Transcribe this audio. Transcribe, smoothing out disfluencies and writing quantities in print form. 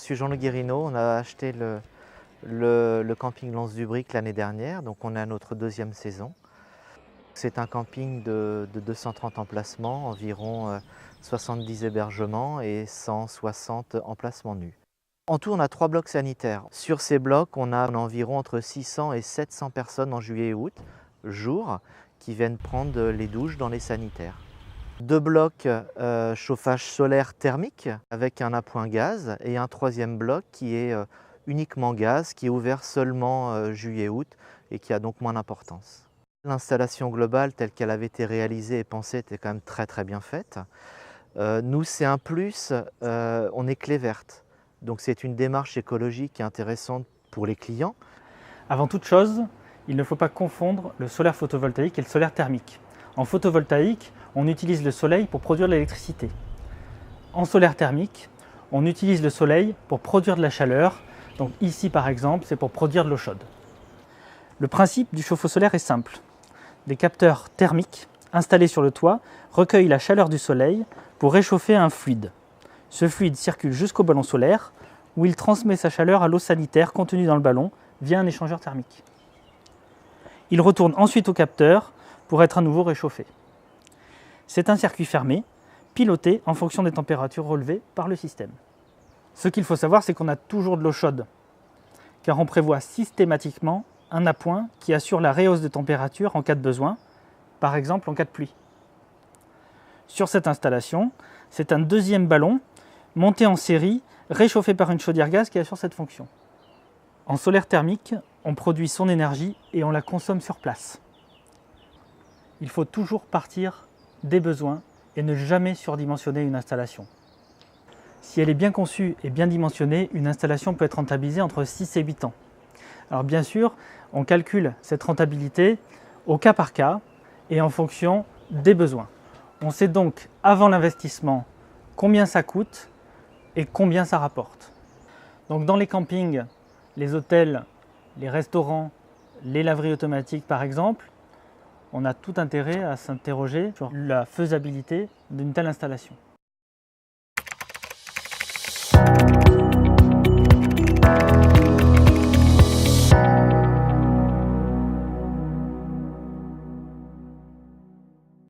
suis Jean-Luc Guérinaud, on a acheté le camping L'Anse du Bric l'année dernière, donc on est à notre deuxième saison. C'est un camping de 230 emplacements, environ 70 hébergements et 160 emplacements nus. En tout, on a 3 blocs sanitaires. Sur ces blocs, on a environ entre 600 et 700 personnes en juillet et août, jour, qui viennent prendre les douches dans les sanitaires. 2 blocs chauffage solaire thermique avec un appoint gaz et un troisième bloc qui est uniquement gaz, qui est ouvert seulement juillet-août et qui a donc moins d'importance. L'installation globale telle qu'elle avait été réalisée et pensée était quand même très bien faite. Nous, c'est un plus, on est clé verte. Donc c'est une démarche écologique intéressante pour les clients. Avant toute chose, il ne faut pas confondre le solaire photovoltaïque et le solaire thermique. En photovoltaïque, on utilise le soleil pour produire de l'électricité. En solaire thermique, on utilise le soleil pour produire de la chaleur. Donc ici par exemple, c'est pour produire de l'eau chaude. Le principe du chauffe-eau solaire est simple. Des capteurs thermiques installés sur le toit recueillent la chaleur du soleil pour réchauffer un fluide. Ce fluide circule jusqu'au ballon solaire où il transmet sa chaleur à l'eau sanitaire contenue dans le ballon via un échangeur thermique. Il retourne ensuite au capteur pour être à nouveau réchauffé. C'est un circuit fermé, piloté en fonction des températures relevées par le système. Ce qu'il faut savoir, c'est qu'on a toujours de l'eau chaude, car on prévoit systématiquement un appoint qui assure la réhausse de température en cas de besoin, par exemple en cas de pluie. Sur cette installation, c'est un deuxième ballon monté en série, réchauffé par une chaudière gaz qui assure cette fonction. En solaire thermique, on produit son énergie et on la consomme sur place. Il faut toujours partir des besoins et ne jamais surdimensionner une installation. Si elle est bien conçue et bien dimensionnée, une installation peut être rentabilisée entre 6 et 8 ans. Alors bien sûr, on calcule cette rentabilité au cas par cas et en fonction des besoins. On sait donc avant l'investissement combien ça coûte et combien ça rapporte. Donc dans les campings, les hôtels, les restaurants, les laveries automatiques par exemple, on a tout intérêt à s'interroger sur la faisabilité d'une telle installation.